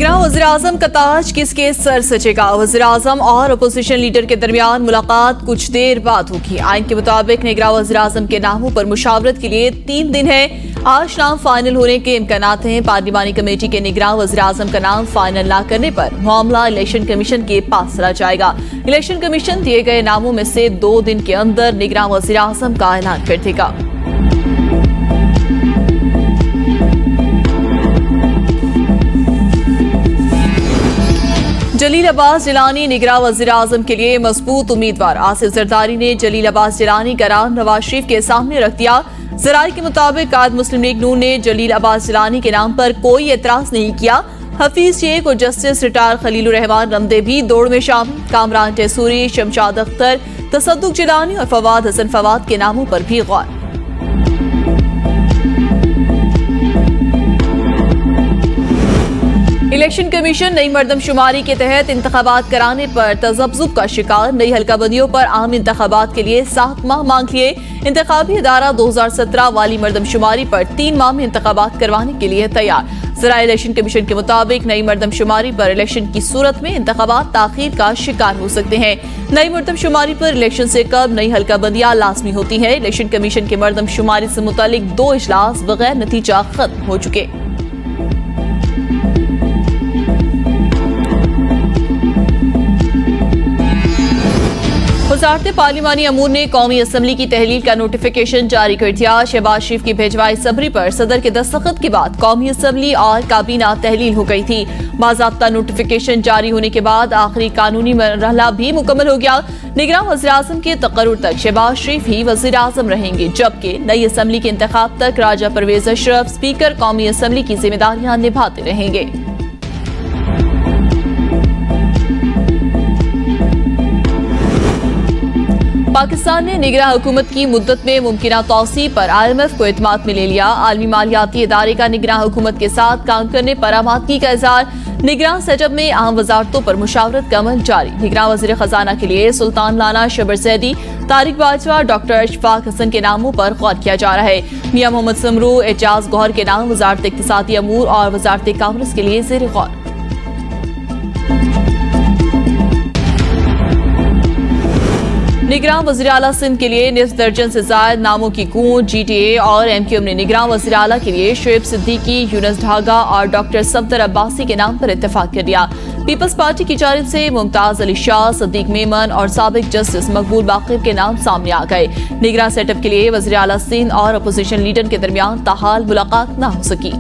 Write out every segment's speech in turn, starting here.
निगरान वज़ीर-ए-आज़म का ताज किसके सर सजेगा? वज़ीर-ए-आज़म और अपोजिशन लीडर के दरमियान मुलाकात कुछ देर बाद होगी। आइन के मुताबिक निगरान वज़ीर-ए-आज़म के नामों पर मुशावरत के लिए 3 दिन है। आज नाम फाइनल होने के इम्कानात हैं। पार्लिमानी कमेटी के निगरान वज़ीर-ए-आज़म का नाम फाइनल न करने पर मामला इलेक्शन कमीशन के पास चला जाएगा। इलेक्शन कमीशन दिए गए नामों में से 2 दिन के अंदर निगरान वज़ीर-ए-आज़म का ऐलान कर देगा। जलील अब्बास जिलानी निगरान वज़ीर-ए-आज़म के लिए मजबूत उम्मीदवार। आसिफ जरदारी ने जलील अब्बास जिलानी का नाम नवाज शरीफ के सामने रख दिया। जराये के मुताबिक कायद मुस्लिम लीग नून ने जलील अब्बास जिलानी के नाम पर कोई एतराज नहीं किया। हफीज शेख और जस्टिस रिटायर खलीलुर रहमान रमदे भी दौड़ में शामिल। कामरान टेसूरी, शमशाद अख्तर, तसद्दुक जिलानी और फवाद हसन फवाद के नामों पर भी गौर। इलेक्शन कमीशन नई मर्दमशुमारी के तहत इंतखाबात कराने पर तजब्जुब का शिकार। नई हल्काबंदियों पर आम इंतखाबात के लिए 7 माह मांग लिए। इंतखाबी अदारा 2017 वाली मर्दमशुमारी पर 3 माह में इंतखाबात करवाने के लिए तैयार। ज़राए इलेक्शन कमीशन के मुताबिक नई मर्दमशुमारी पर इलेक्शन की सूरत में इंतखाबात ताखीर का शिकार हो सकते हैं। नई मर्दमशुमारी पर इलेक्शन से कब नई हल्काबंदियां लाजमी होती है। इलेक्शन कमीशन के मर्दमशुमारी से मुतालिक 2 इजलास बगैर नतीजा खत्म हो चुके। वज़ारत पार्लिमानी अमूर ने कौमी असम्बली की तहलील का नोटिफिकेशन जारी कर दिया। शहबाज शरीफ की भेजवाई सबरी पर सदर के दस्तखत के बाद कौमी असम्बली और काबीना तहलील हो गई थी। बाज़ाब्ता नोटिफिकेशन जारी होने के बाद आखिरी कानूनी मरहला भी मुकम्मल हो गया। निगरान वज़ीर-ए-आज़म के तकर्रुर तक शहबाज शरीफ ही वज़ीर-ए-आज़म रहेंगे, जबकि नई असम्बली के इंतखाब तक राजा परवेज अशरफ स्पीकर कौमी असम्बली की जिम्मेदारियां निभाते रहेंगे। पाकिस्तान ने निगरान हुकूमत की मुद्दत में मुमकिना तौसी पर IMF को एतमाद में ले लिया। आलमी मालियाती इदारे का निगरान हुकूमत के साथ काम करने पर आमादगी का इज़हार। निगरान सेटअप में अहम वजारतों पर मुशावरत का अमल जारी। निगरान वज़ीर खजाना के लिए सुल्तान लाना शबर ज़ैदी, तारिक बाजवा, डॉक्टर अशफाक हसन के नामों पर गौर किया जा रहा है। मियां मोहम्मद समरू, एजाज गौहर के नाम वजारत इक्तिसादी अमूर और वजारत कामर्स के लिए ज़ेर गौर। निगरान वज़ीर आला सिंध के लिए निस्फ दर्जन से ज्यादा नामों की गूंज। GTA और MQM ने निगरान वज़ीर आला के लिए शुएब सिद्दीकी, यूनुस ढागा और डॉक्टर सफदर अब्बासी के नाम पर इत्तेफाक कर दिया। पीपल्स पार्टी की जानिब से मुमताज अली शाह, सदीक मेमन और साबिक जस्टिस मकबूल बाकिर के नाम सामने आ गए। निगरान सेटअप के लिए वज़ीर आला सिंध और अपोजिशन लीडर के दरमियान ताहाल मुलाकात न हो सकी।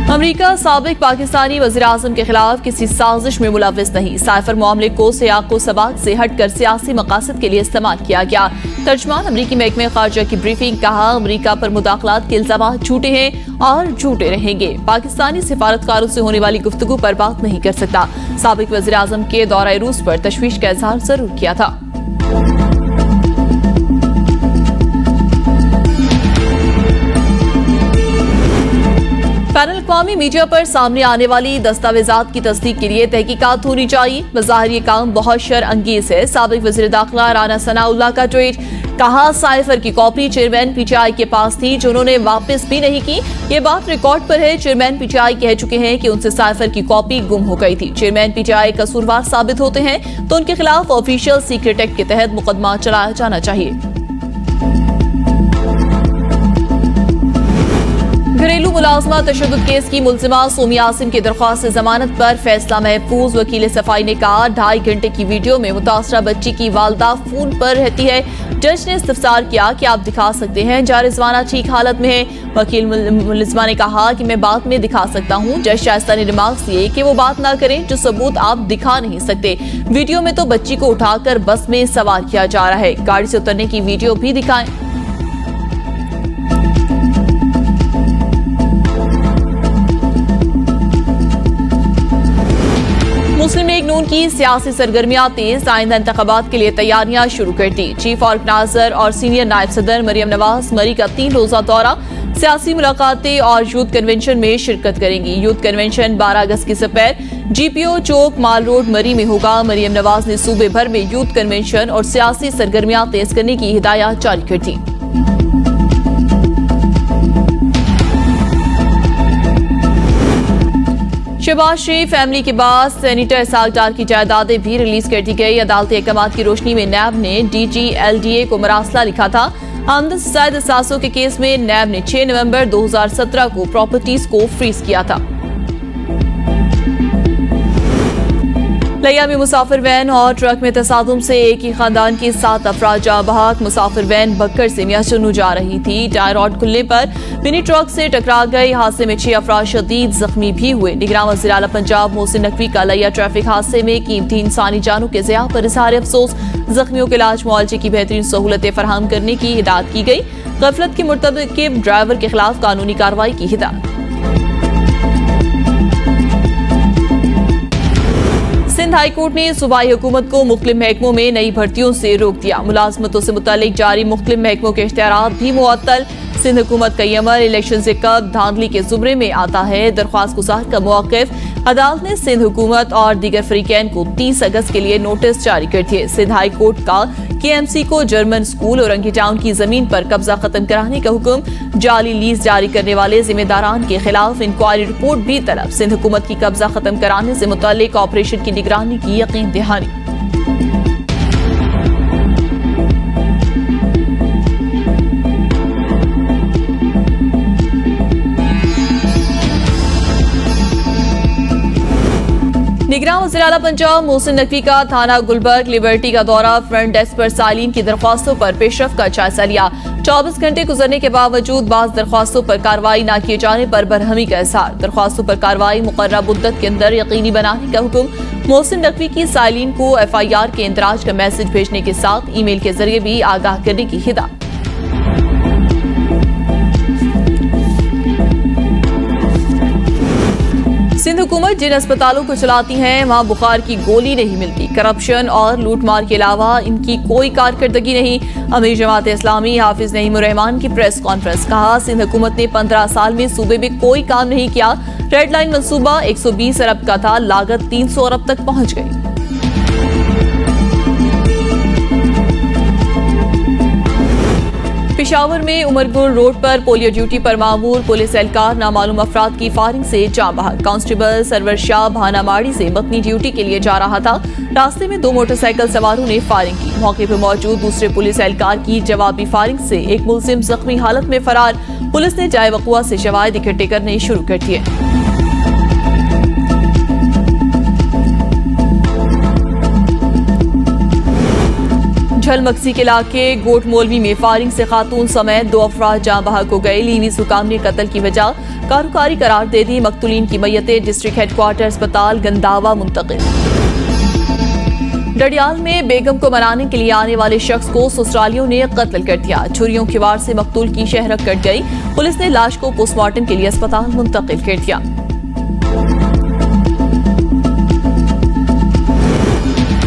अमरीका साबिक पाकिस्तानी वज़ीर-ए-आज़म के खिलाफ किसी साजिश में मुलव्विस नहीं। साइफर मामले को सियाको सबाक से हटकर सियासी मकासद के लिए इस्तेमाल किया गया। तर्जमान अमरीकी महकमे खारजा की ब्रीफिंग, कहा अमरीका पर मुदाखलात के इल्जाम झूठे हैं और झूठे रहेंगे। पाकिस्तानी सिफारतकारों से होने वाली गुफ्तगू पर बात नहीं कर सकता। साबिक वज़ीर-ए-आज़म के दौरे रूस पर तशवीश का इजहार जरूर किया था। बैनुल अक़वामी मीडिया पर सामने आने वाली दस्तावेजात की तस्दीक के लिए तहकीकात होनी चाहिए। बज़ाहिर ये काम बहुत शर्अंगेज है। साबिक वज़ीर दाखिला राना सनाउल्लाह का ट्वीट, कहा साइफर की कॉपी चेयरमैन PTI के पास थी जो उन्होंने वापस भी नहीं की। ये बात रिकॉर्ड पर है। चेयरमैन PTI कह चुके हैं कि उनसे साइफर की कॉपी गुम हो गई थी। चेयरमैन PTI कसूरवार साबित होते हैं तो उनके खिलाफ ऑफिशियल सीक्रेट एक्ट के तहत मुकदमा चलाया जाना चाहिए। घरेलू मुलाजमा तशद्दुद केस की मुल्जिमा सोमिया आसिम की दरख्वास्त से जमानत पर फैसला महफूज। वकील सफाई ने कहा 2.5 घंटे की वीडियो में मुतासरा बच्ची की वालदा फोन पर रहती है। जज ने इस्तफसार किया कि आप दिखा सकते हैं जहाँ रिजवाना ठीक हालत में है। वकील मुल्जिमा ने कहा कि मैं बाद में दिखा सकता हूँ। जज शाइस्ता ने रिमार्क्स दिए कि वो बात ना करें जो सबूत आप दिखा नहीं सकते। वीडियो में तो बच्ची को उठाकर बस में सवार किया जा रहा है। गाड़ी से उतरने की वीडियो भी दिखाएं। मुस्लिम लीग नून जून की सियासी सरगर्मियां तेज, आइंदा इंतखाबात के लिए तैयारियां शुरू कर दी। चीफ ऑर्गेनाइजर और सीनियर नायब सदर मरियम नवाज मरी का 3 रोजा दौरा, सियासी मुलाकातें और यूथ कन्वेंशन में शिरकत करेंगी। यूथ कन्वेंशन 12 अगस्त की दोपहर GPO चौक माल रोड मरी में होगा। मरियम नवाज ने सूबे भर में यूथ कन्वेंशन और सियासी सरगर्मियां तेज करने की हिदायत जारी कर दी। शहबाज शरीफ फैमिली के बाद सेनेटर इसहाक डार की जायदादें भी रिलीज कर दी गई। अदालती अहकामात की रोशनी में नैब ने DG LDA को मरासला लिखा था। आमदन से जायद असासों के केस में नैब ने 6 नवंबर 2017 को प्रॉपर्टीज को फ्रीज किया था। लिया में मुसाफिर वैन और ट्रक में तसादुम से एक ही खानदान के 7 अफराद जाँ बहक। मुसाफिर वैन बक्कर से मियाचुनू जा रही थी। टायर रॉड खुलने पर मिनी ट्रक से टकरा गई। हादसे में 6 अफराद शदीद जख्मी भी हुए। निगरान वज़ीर आला पंजाब मोहसिन नकवी का लिया ट्रैफिक हादसे में कीमती इंसानी जानों के ज़िया पर इज़हार अफसोस। जख्मियों के इलाज मुआवजे की बेहतरीन सहूलतें फराहम करने की हिदायत की गई। गफलत के मुर्तकिब ड्राइवर के खिलाफ कानूनी कार्रवाई की हिदायत। सिंध हाई कोर्ट ने सूबाई हुकूमत को मुख्तलिफ महकमों में नई भर्तियों से रोक दिया। मुलाजमतों से मुतालिक जारी मुख्तलिफ महकमों के इख्तियारात भी मुअत्तल। सिंध हुकूमत का ये अमल इलेक्शन से कब धांधली के जुमरे में आता है। दरख्वास्त गुजार का मौक़िफ़, अदालत ने सिंध हुकूमत और दीगर फरीकैन को 30 अगस्त के लिए नोटिस जारी कर दिए। सिंध हाई कोर्ट का KMC को जर्मन स्कूल और रंगी टाउन की जमीन पर कब्जा खत्म कराने का हुक्म। जाली लीज जारी करने वाले जिम्मेदारान के खिलाफ इंक्वायरी रिपोर्ट भी तलब। सिंध हुकूमत की कब्जा खत्म कराने से मुताल्लिक ऑपरेशन की निगरानी की यकीन दहानी। निगरान वज़ीर आला पंजाब मोहसिन नकवी का थाना गुलबर्ग लिबर्टी का दौरा। फ्रंट डेस्क पर सालीन की दरख्वास्तों पर पेशरफ का जायजा लिया। 24 घंटे गुजरने के बावजूद बाज़ दरख्वास्तों पर कार्रवाई न किए जाने पर बरहमी का इज़हार। दरख्वास्तों पर कार्रवाई मुकर्रर मुद्दत के अंदर यकीनी बनाने का हुक्म। मोहसिन नकवी की सालीन को FIR के इंदराज का मैसेज भेजने के साथ ईमेल के जरिए भी आगाह करने की हिदायत। सिंध हुकूमत जिन अस्पतालों को चलाती है वहाँ बुखार की गोली नहीं मिलती। करप्शन और लूटमार के अलावा इनकी कोई कारकर्दगी नहीं। अमीर जमात इस्लामी हाफिज नईमुर रहमान की प्रेस कॉन्फ्रेंस। कहा, सिंध हुकूमत ने 15 साल में सूबे में कोई काम नहीं किया। रेड लाइन मंसूबा 120 अरब का था, लागत 300 अरब तक पहुंच गई। पेशावर में उमरगुल रोड पर पोलियो ड्यूटी पर मामूर पुलिस एहलकार नामालूम अफराद की फायरिंग से जाँ बहक। कांस्टेबल सरवर शाह भानामाड़ी से मतनी ड्यूटी के लिए जा रहा था। रास्ते में 2 मोटरसाइकिल सवारों ने फायरिंग की। मौके पर मौजूद दूसरे पुलिस एहलकार की जवाबी फायरिंग से एक मुलजिम जख्मी हालत में फरार। पुलिस ने जाए वक़ुआ से शवाहिद इकट्ठे करने शुरू कर दिए। झलमक्सी के इलाके गोट मौलवी में फायरिंग से खातून समेत 2 अफराद जाँ बहक हो गए। लीवी जुकाम ने कत्ल की वजह कारोकारी करार दे दी। मकतूलीन की मैयतें डिस्ट्रिक्ट हेडक्वार्टर अस्पताल गंदावा मुंतकिल। डडियाल में बेगम को मनाने के लिए आने वाले शख्स को ससुरालियों ने कत्ल कर दिया। छुरियों की वार से मकतूल की शहरक कट गई। पुलिस ने लाश को पोस्टमार्टम के लिए अस्पताल मुंतकिल कर दिया।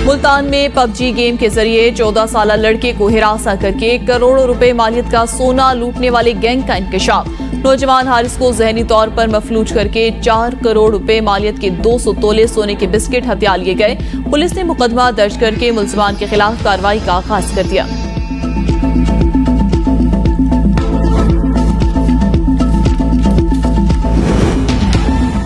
मुल्तान में PUBG गेम के जरिए 14 साल लड़के को हिरासा करके करोड़ों रुपए मालियत का सोना लूटने वाले गैंग का इंकशाफ। नौजवान हारिस को जहनी तौर पर मफलूज करके 4 करोड़ रुपए मालियत के 200 तोले सोने के बिस्किट हथिया लिए गए। पुलिस ने मुकदमा दर्ज करके मुलजमान के खिलाफ कार्रवाई का आगाज कर दिया।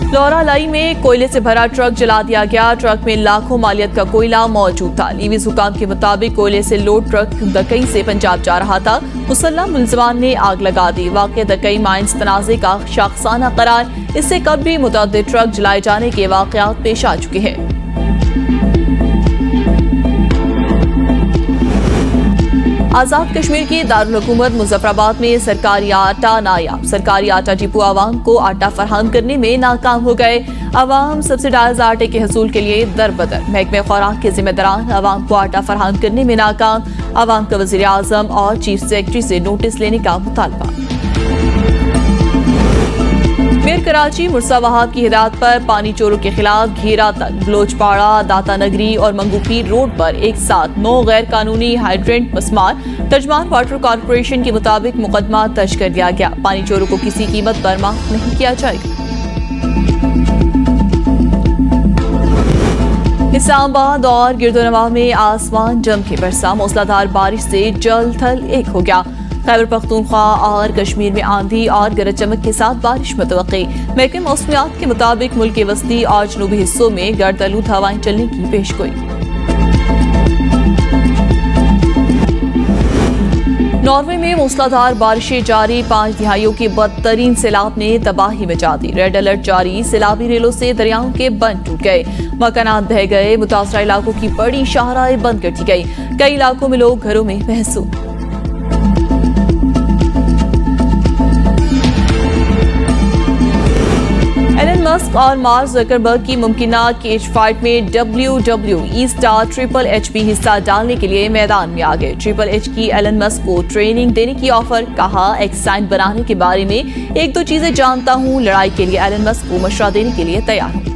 लौरा लाई में कोयले से भरा ट्रक जला दिया गया। ट्रक में लाखों मालियत का कोयला मौजूद था। लीवी हुकाम के मुताबिक कोयले से लोड ट्रक दकई से पंजाब जा रहा था। मुसल्लम मुलजमान ने आग लगा दी। वाक़या दकई माइंस तनाज़े का शाखसाना करार। इससे कब भी मुतअद्दिद ट्रक जलाए जाने के वाक़यात पेश आ चुके हैं। आजाद कश्मीर की दारुल हुकूमत मुजफ्फराबाद में सरकारी आटा नायाब। सरकारी आटा डिपो आवाम को आटा फराहम करने में नाकाम हो गए। आवाम सब्सिडाइज आटे के हसूल के लिए दरबदर। महकमे खुराक के जिम्मेदारान आवाम को आटा फराहम करने में नाकाम। आवाम का वज़ीर आज़म और चीफ सेक्रेटरी से नोटिस लेने का मुतालबा। मेयर कराची मुर्सा वहाब की हिदायत पर पानी चोरों के खिलाफ घेरा तक बलोचपाड़ा, दाता नगरी और मंगूपीर रोड पर एक साथ 9 गैर कानूनी हाइड्रेंट मस्मार। तर्जमान वाटर कॉर्पोरेशन के मुताबिक मुकदमा दर्ज कर दिया गया। पानी चोरों को किसी कीमत पर माफ नहीं किया जाएगा। इस्लामाबाद और गिरदोनवा में आसमान जम के बरसा। मूसलाधार बारिश से जल थल एक हो गया। खैबर पख्तूनख्वा और कश्मीर में आंधी और गरज चमक के साथ बारिश मुतवक्की। महकमे मौसमियात के मुताबिक मुल्क के वस्ती और जनूबी हिस्सों में गर्द आलूद हवाएं चलने की पेशगोई। नॉर्वे में मूसलाधार बारिशें जारी। 5 दिहाइयों के बदतरीन सैलाब ने तबाही मचा दी। रेड अलर्ट जारी। सैलाबी रेलों से दरियाओं के बंद टूट गए, मकानात बह गए। मुतासरा इलाकों की बड़ी शाहराहें बंद कर दी गई। कई इलाकों में लोग घरों में महसूस। एलन मस्क और मार्क ज़करबर्ग की मुमकिना केज फाइट में WWE स्टार ट्रिपल एच भी हिस्सा डालने के लिए मैदान में आ गए। ट्रिपल एच की एलन मस्क को ट्रेनिंग देने की ऑफर। कहा, एक्साइन बनाने के बारे में 1-2 चीजें जानता हूं। लड़ाई के लिए एलन मस्क को मशवरा देने के लिए तैयार हूं।